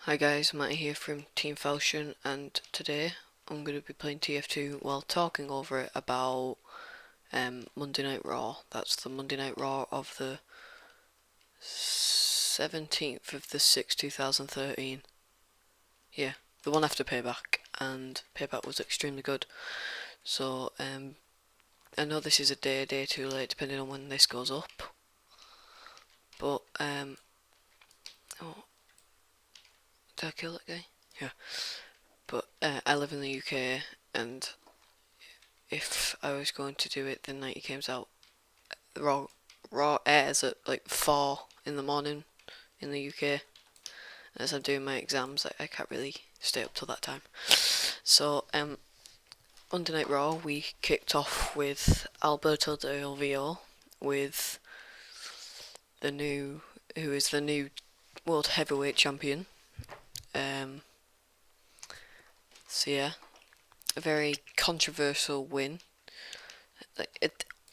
Hi guys, Mattie here from Team Falchion, and today I'm going to be playing TF2 while talking over it about Monday Night Raw. That's the Monday Night Raw of the 17th of the 6th, 2013. Yeah, the one after Payback, and Payback was extremely good. So I know this is a day too late depending on when this goes up. But oh, did I kill that guy? Yeah. But I live in the UK, and if I was going to do it the night it comes out, Raw airs at like 4 in the morning in the UK. As I'm doing my exams, I can't really stay up till that time. So Monday Night Raw, we kicked off with Alberto Del Rio with who is the new World Heavyweight Champion. So yeah, a very controversial win.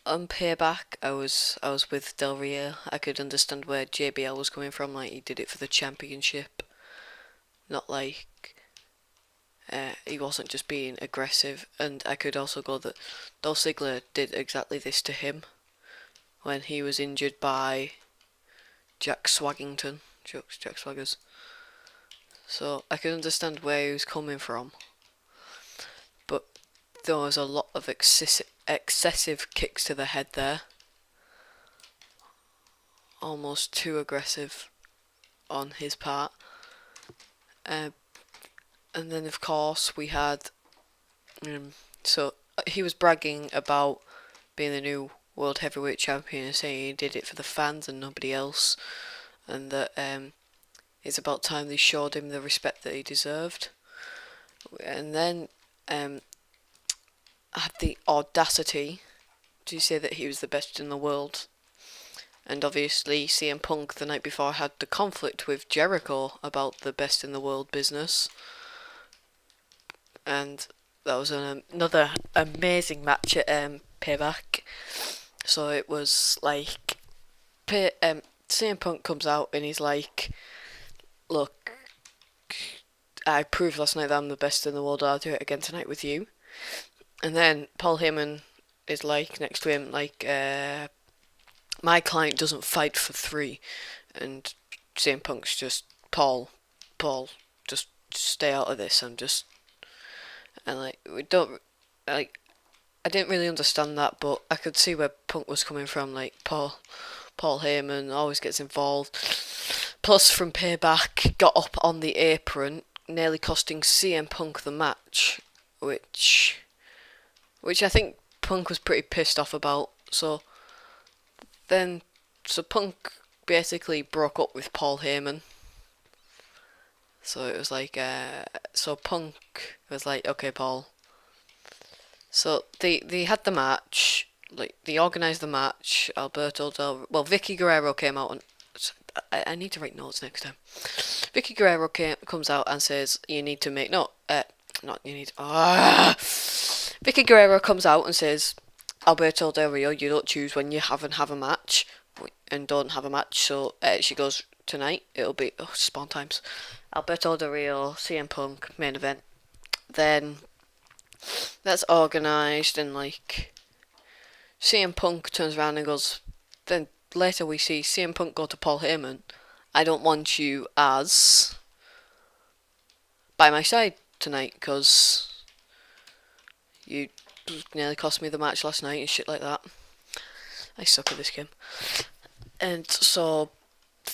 On Payback, I was with Del Rio. I could understand where JBL was coming from. Like, he did it for the championship, not like he wasn't just being aggressive. And I could also go that Dolph Ziggler did exactly this to him when he was injured by Jack Swaggington, Jack Swaggers. So I could understand where he was coming from, but there was a lot of excessive kicks to the head there. Almost too aggressive on his part. And then of course we had so he was bragging about being the new world heavyweight champion and saying he did it for the fans and nobody else, and that it's about time they showed him the respect that he deserved. And then had the audacity to say that he was the best in the world. And obviously CM Punk the night before had the conflict with Jericho about the best in the world business. And that was another amazing match at Payback. So it was like CM Punk comes out and he's like, look, I proved last night that I'm the best in the world, I'll do it again tonight with you. And then Paul Heyman is like next to him, like, my client doesn't fight for three. And CM Punk's just, Paul, just stay out of this. And like, we don't, like, I didn't really understand that, but I could see where Punk was coming from. Like, Paul Heyman always gets involved. Plus, from Payback, got up on the apron, nearly costing CM Punk the match, which I think Punk was pretty pissed off about. So Punk basically broke up with Paul Heyman. So it was like, so Punk was like, okay, Paul. So they had the match, like they organised the match. Vicky Guerrero came out and I need to write notes next time. Vicky Guerrero comes out and says, you need to make Vicky Guerrero comes out and says, Alberto Del Rio, you don't choose when you have a match and don't have a match. So she goes, tonight it'll be spawn times. Alberto Del Rio, CM Punk main event. Then that's organised, and like CM Punk turns around and goes. Then later we see CM Punk go to Paul Heyman. I don't want you as by my side tonight because you nearly cost me the match last night and shit like that. I suck at this game. And so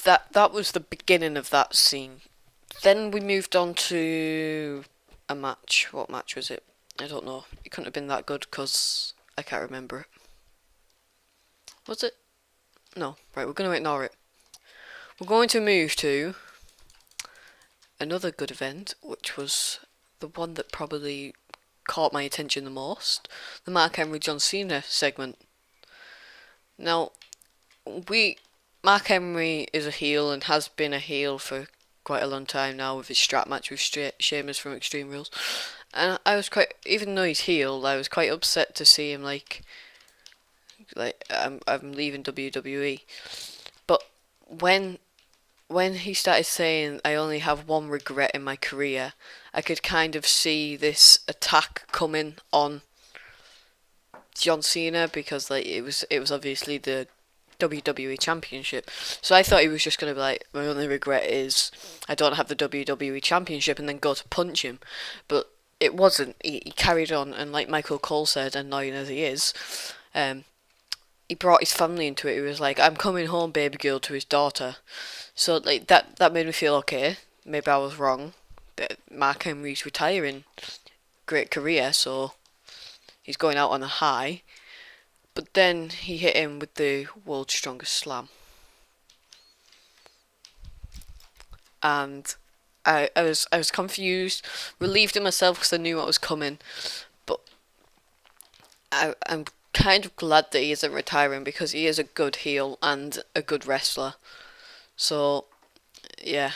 that was the beginning of that scene. Then we moved on to a match. What match was it? I don't know. It couldn't have been that good because I can't remember it. Was it? No. Right, we're going to ignore it. We're going to move to another good event, which was the one that probably caught my attention the most. The Mark Henry John Cena segment. Now, Mark Henry is a heel and has been a heel for quite a long time now with his strap match with Sheamus from Extreme Rules. And I was quite, even though he's heel, I was quite upset to see him like I'm leaving WWE. But when when he started saying, I only have one regret in my career, I could kind of see this attack coming on John Cena, because like it was obviously the WWE Championship. So I thought he was just going to be like, my only regret is I don't have the WWE Championship, and then go to punch him. But it wasn't. He carried on, and like Michael Cole said, annoying as he is, um, he brought his family into it. He was like, I'm coming home, baby girl, to his daughter. So like that made me feel okay. Maybe I was wrong. But Mark Henry's retiring. Great career, so he's going out on a high. But then he hit him with the world's strongest slam. And I was confused, relieved in myself because I knew what was coming. But I'm kind of glad that he isn't retiring, because he is a good heel and a good wrestler. So yeah.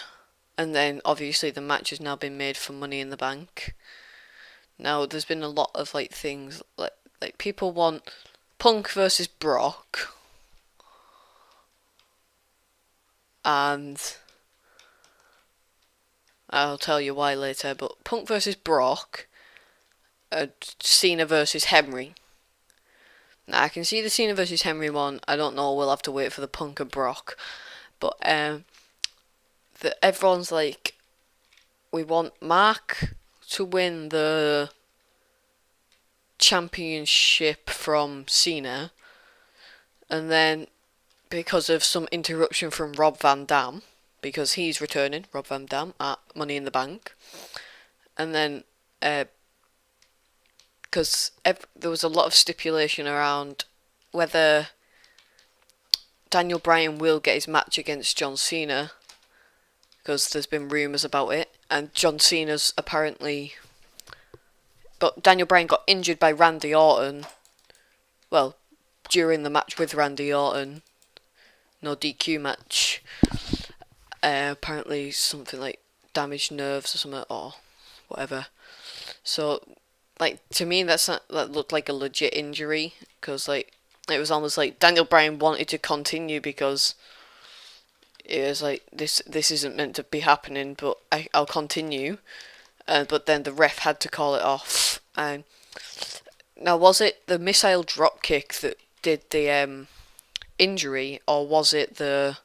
And then obviously the match has now been made for Money in the Bank. Now there's been a lot of like things like people want Punk versus Brock, and I'll tell you why later, but Punk versus Brock, Cena versus Henry. Now I can see the Cena versus Henry one. I don't know, we'll have to wait for the Punk and Brock. But everyone's like, we want Mark to win the championship from Cena, and then because of some interruption from Rob Van Dam, because he's returning, Rob Van Dam, at Money in the Bank, and then because there was a lot of stipulation around whether Daniel Bryan will get his match against John Cena, because there's been rumours about it, and John Cena's apparently... But Daniel Bryan got injured by Randy Orton, well, during the match with Randy Orton, no DQ match. Apparently something like damaged nerves or something, or whatever. So, like, to me that looked like a legit injury, because like it was almost like Daniel Bryan wanted to continue, because it was like, this isn't meant to be happening, but I'll continue. But then the ref had to call it off. And now, was it the missile drop kick that did the injury, or was it the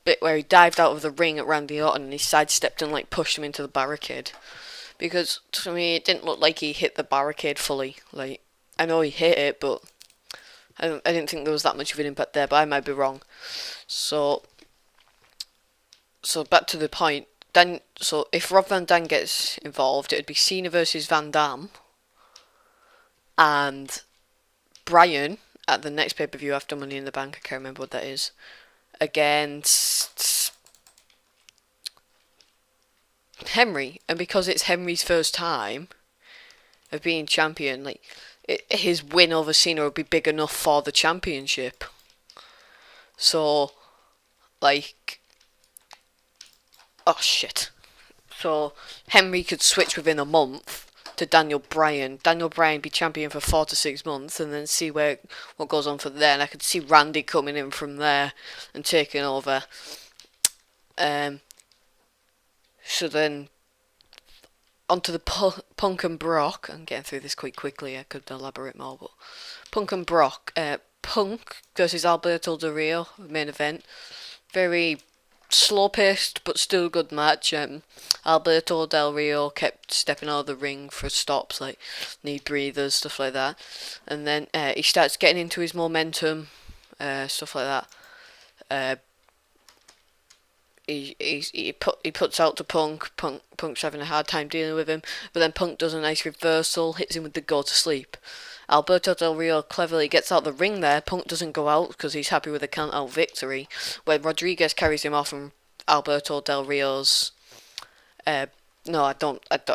bit where he dived out of the ring at Randy Orton and he sidestepped and like pushed him into the barricade? Because to me it didn't look like he hit the barricade fully. Like, I know he hit it, but I didn't think there was that much of an impact there, but I might be wrong. So back to the point. So if Rob Van Dam gets involved, it'd be Cena versus Van Dam, and Bryan at the next pay-per-view after Money in the Bank, I can't remember what that is, against Henry. And because it's Henry's first time of being champion, like, his win over Cena would be big enough for the championship. So, like, oh shit. So Henry could switch within a month to Daniel Bryan. Daniel Bryan be champion for 4 to 6 months, and then see what goes on from there. And I could see Randy coming in from there and taking over. So then onto the Punk and Brock. I'm getting through this quite quickly. I could elaborate more, but Punk and Brock. Punk versus Alberto Del Rio, main event. Very slow-paced but still good match. Alberto Del Rio kept stepping out of the ring for stops, like need breathers, stuff like that, and then he starts getting into his momentum, stuff like that. He puts out to Punk. Punk's having a hard time dealing with him, but then Punk does a nice reversal, hits him with the go to sleep. Alberto Del Rio cleverly gets out the ring there. Punk doesn't go out because he's happy with a count out victory, when Rodriguez carries him off from Alberto Del Rio's no, I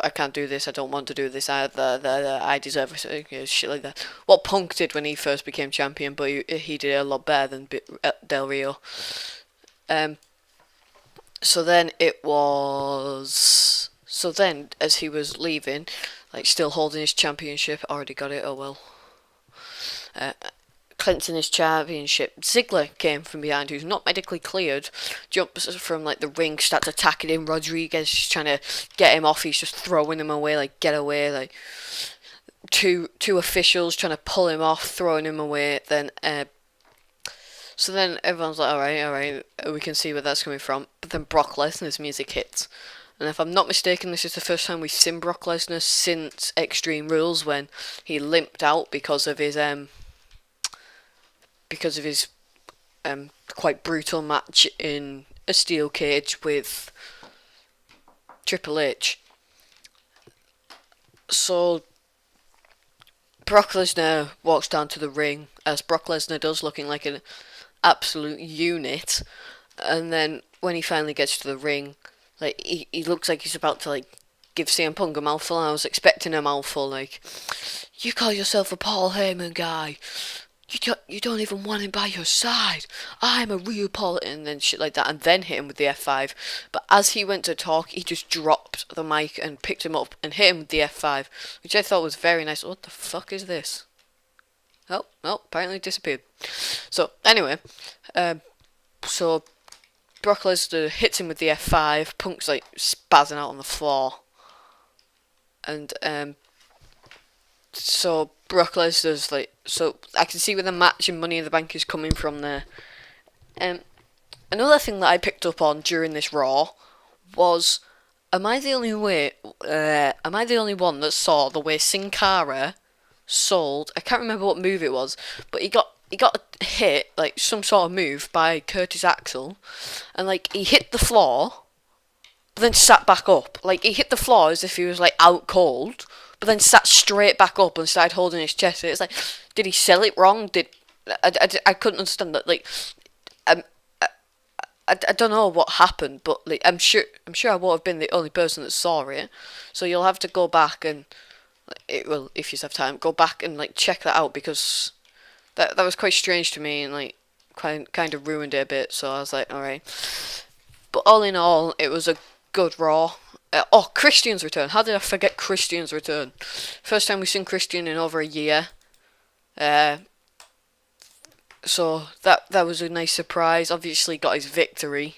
can't do this, I don't want to do this, I deserve it, shit like that. What Punk did when he first became champion, but he did a lot better than Del Rio. So then as he was leaving, like still holding his championship, already got it, oh well. clinching his championship. Ziggler came from behind, who's not medically cleared, jumps from like the ring, starts attacking him. Rodriguez is trying to get him off. He's just throwing him away, like get away. Like two officials trying to pull him off, throwing him away. Then so then everyone's like, all right, we can see where that's coming from. But then Brock Lesnar's music hits. And if I'm not mistaken, this is the first time we've seen Brock Lesnar since Extreme Rules, when he limped out because of his quite brutal match in a steel cage with Triple H. So Brock Lesnar walks down to the ring, as Brock Lesnar does, looking like an absolute unit. And then when he finally gets to the ring, like he looks like he's about to like give CM Punk a mouthful. I was expecting a mouthful, like, you call yourself a Paul Heyman guy. You don't even want him by your side. I'm a real Paul, and then shit like that, and then hit him with the F5. But as he went to talk, he just dropped the mic and picked him up and hit him with the F5, which I thought was very nice. What the fuck is this? Oh, apparently it disappeared. So anyway, so Brock Lesnar hits him with the F5. Punk's like spazzing out on the floor, and so Brock Lesnar's like, so I can see where the match in Money in the Bank is coming from there. Another thing that I picked up on during this Raw was, am I the only one that saw the way Sin Cara sold? I can't remember what move it was, but he got hit, like some sort of move, by Curtis Axel, and like he hit the floor, but then sat back up. Like he hit the floor as if he was like out cold, but then sat straight back up and started holding his chest. It's like, did he sell it wrong? I couldn't understand that. Like, I don't know what happened, but like, I'm sure I won't have been the only person that saw it. So you'll have to go back and, if you have time, go back and like check that out, because that was quite strange to me, and like kind of ruined it a bit. So I was like, all right. But all in all, it was a good Raw. Christian's return. How did I forget Christian's return? First time we've seen Christian in over a year. So that was a nice surprise. Obviously got his victory.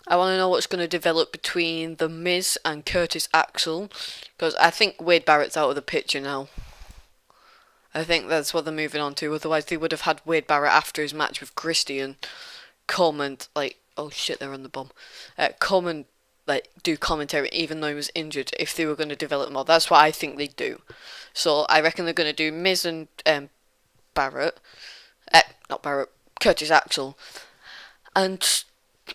I want to know what's going to develop between The Miz and Curtis Axel, because I think Wade Barrett's out of the picture now. I think that's what they're moving on to. Otherwise they would have had Wade Barrett after his match with Christian come and like, oh shit, they're on the bomb. Come and like do commentary even though he was injured, if they were going to develop more. That's what I think they'd do. So I reckon they're going to do Miz and Barrett. Not Barrett, Curtis Axel. And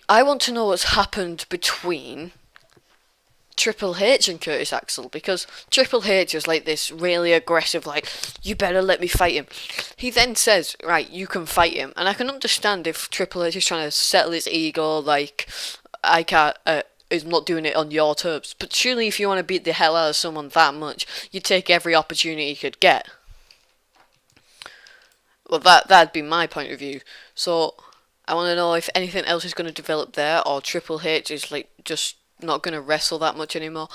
I want to know what's happened between Triple H and Curtis Axel, because Triple H is like this really aggressive, like, you better let me fight him. He then says, right, you can fight him. And I can understand if Triple H is trying to settle his ego, like, I can't, is not doing it on your terms. But surely if you want to beat the hell out of someone that much, you take every opportunity you could get. Well, that'd be my point of view. So I want to know if anything else is going to develop there, or Triple H is like just not going to wrestle that much anymore.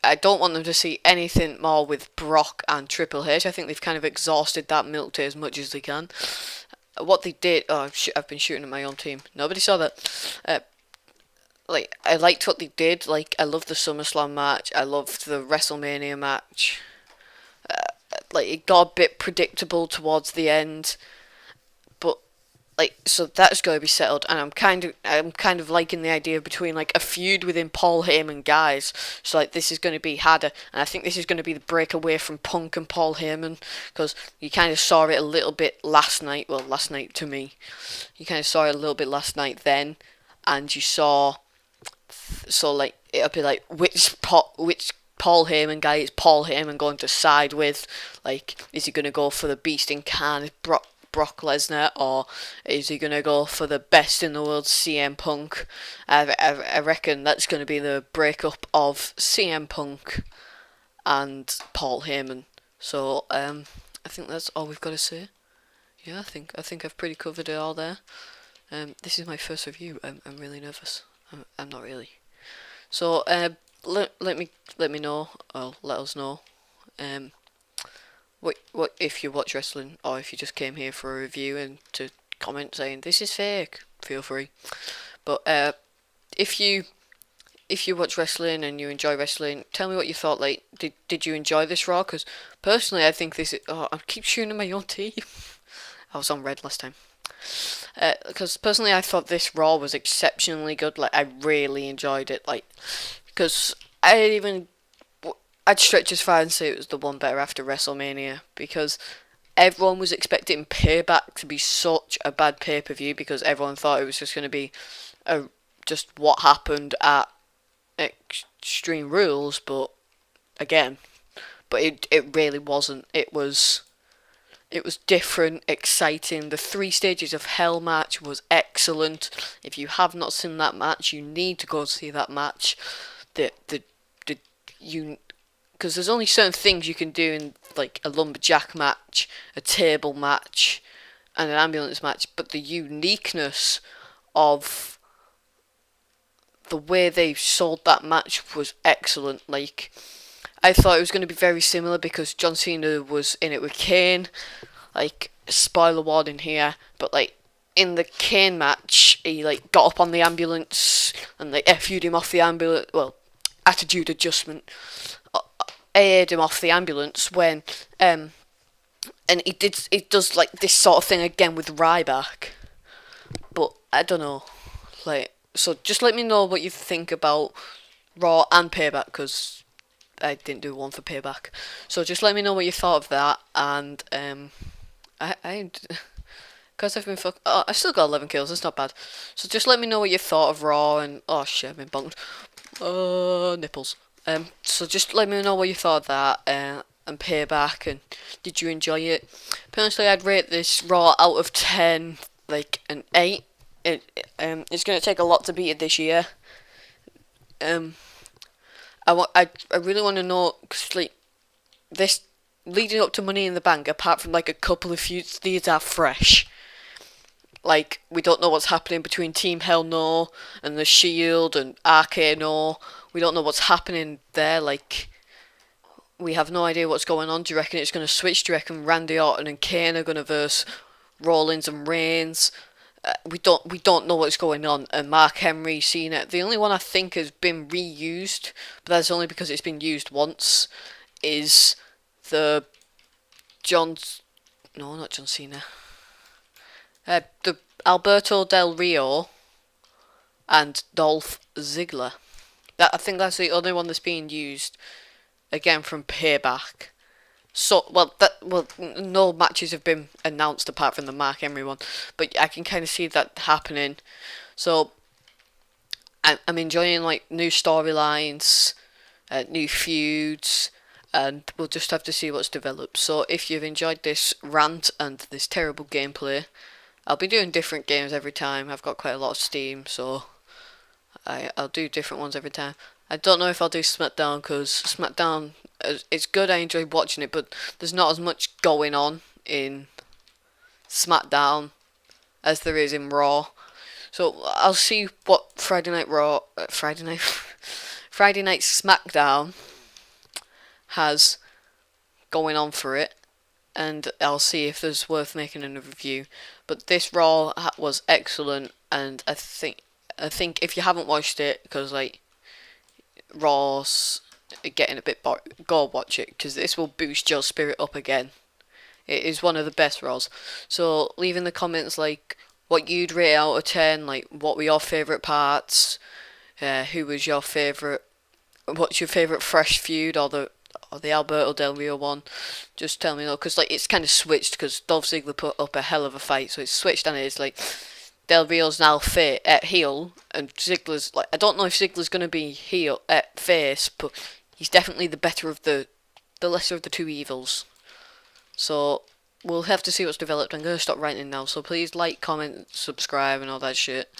I don't want them to see anything more with Brock and Triple H. I think they've kind of exhausted that milk tea as much as they can. What they did, I've been shooting at my own team. Nobody saw that. Like, I liked what they did. Like, I loved the SummerSlam match. I loved the WrestleMania match. Like, it got a bit predictable towards the end, but like, so that's going to be settled. And I'm kind of liking the idea between like a feud within Paul Heyman guys. So like, this is going to be harder, and I think this is going to be the breakaway from Punk and Paul Heyman, because you kind of saw it a little bit last night. Well, last night to me, you kind of saw it a little bit last night then, and you saw. So like, it'll be like which Paul Heyman guy is Paul Heyman going to side with? Like, is he going to go for the beast in can, Brock Lesnar, or is he going to go for the best in the world, CM Punk? I reckon that's going to be the breakup of CM Punk and Paul Heyman. So I think that's all we've got to say. Yeah, I think I've pretty covered it all there. This is my first review. I'm really nervous. I'm not really. So let me know, or let us know what if you watch wrestling, or if you just came here for a review and to comment saying this is fake, feel free. But if you watch wrestling and you enjoy wrestling, tell me what you thought. Like, did you enjoy this Raw? Because personally, I think this is. Oh, I keep shooting in my own teeth. I was on red last time. Because personally, I thought this Raw was exceptionally good. Like, I really enjoyed it. Like, because I'd stretch as far and say it was the one better after WrestleMania, because everyone was expecting Payback to be such a bad pay-per-view, because everyone thought it was just going to be just what happened at Extreme Rules, but it really wasn't. It was different, exciting. The 3 Stages of Hell match was excellent. If you have not seen that match, you need to go see that match. Because there's only certain things you can do in like a lumberjack match, a table match, and an ambulance match, but the uniqueness of the way they sold that match was excellent. Like, I thought it was going to be very similar because John Cena was in it with Kane. Like, spoiler warning here, but like in the Kane match, he like got up on the ambulance and they FU'd him off the ambulance. Well, attitude adjustment. Aired him off the ambulance when and it does like this sort of thing again with Ryback. But I don't know, like, so just let me know what you think about Raw and Payback, because I didn't do one for Payback. So just let me know what you thought of that, and because I've been I've still got 11 kills. It's not bad. So just let me know what you thought of Raw and oh shit, I've been bonked. Nipples. So just let me know what you thought of that and Payback, and did you enjoy it? Personally, I'd rate this Raw out of 10 like an 8. It's gonna take a lot to beat it this year. I really want to know, cause like this leading up to Money in the Bank, apart from like a couple of feuds, these are fresh. Like, we don't know what's happening between Team Hell No and The Shield and RK No. We don't know what's happening there. Like, we have no idea what's going on. Do you reckon it's going to switch? Do you reckon Randy Orton and Kane are going to verse Rollins and Reigns? We don't know what's going on. And Mark Henry, Cena. The only one I think has been reused, but that's only because it's been used once, is the not John Cena. The Alberto Del Rio and Dolph Ziggler. I think that's the only one that's being used again from Payback. So no matches have been announced apart from the Mark Henry one, but I can kind of see that happening. So I'm enjoying like new storylines, new feuds, and we'll just have to see what's developed. So if you've enjoyed this rant and this terrible gameplay, I'll be doing different games every time. I've got quite a lot of Steam, so I'll do different ones every time. I don't know if I'll do SmackDown, because SmackDown, it's good, I enjoy watching it, but there's not as much going on in SmackDown as there is in Raw. So I'll see what Friday Night SmackDown has going on for it, and I'll see if there's worth making a review. But this Raw was excellent, and I think if you haven't watched it, because like Raw's getting a bit boring, go watch it, because this will boost your spirit up again. It is one of the best Raws. So leave in the comments like what you'd rate out of 10, like what were your favourite parts, who was your favourite, what's your favourite fresh feud, or the Alberto Del Rio one. Just tell me, though, because like it's kind of switched, because Dolph Ziggler put up a hell of a fight, so it's switched, and it's like Del Rio's now heel, and Ziggler's like, I don't know if Ziggler's gonna be face, but he's definitely the better of the lesser of the two evils. So we'll have to see what's developed. I'm gonna stop ranting now, so please like, comment, subscribe, and all that shit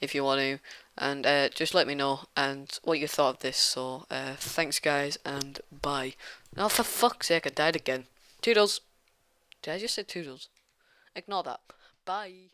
if you want to. And just let me know and what you thought of this. So thanks guys, and bye. Oh, for fuck's sake, I died again. Toodles. Did I just say toodles? Ignore that. Bye.